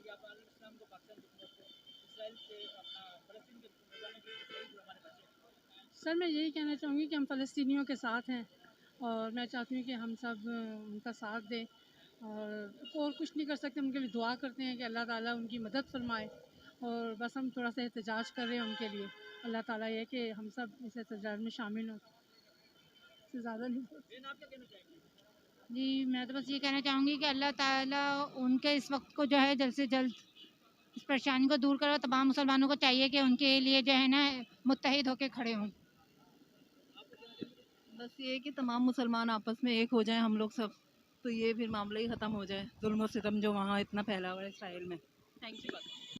कि आप पाकिस्तान को पाकिस्तान की तरफ से इसराइल से अपना फ़लस्तीन के मैदानों के शहीद हुए हमारे बच्चे। सर मैं यही कहना चाहूँगी कि हम फ़लस्तीनियों के साथ हैं और मैं चाहती हूँ कि हम सब उनका साथ दें और कुछ नहीं कर सकते, उनके लिए दुआ करते हैं कि अल्लाह ताला उनकी मदद फरमाए और बस हम थोड़ा सा एहतजाज कर रहे हैं उनके लिए। अल्लाह ताला ये कि हम सब इस एहतजाज में शामिल हों, इससे ज़्यादा नहीं। बेन आप क्या कहना चाहेंगे? जी, मैं तो बस ये कहना चाहूँगी कि अल्लाह ताला उनके इस वक़्त को जो है जल्द से जल्द इस परेशानी को दूर करो। तमाम मुसलमानों को चाहिए कि उनके लिए जो है ना मुत्तहिद होके खड़े हों। बस ये है कि तमाम मुसलमान आपस में एक हो जाएं हम लोग सब, तो ये फिर मामला ही ख़त्म हो जाए, जुल्म और सितम जो वहाँ इतना फैला हुआ है इसराइल में। Thank you.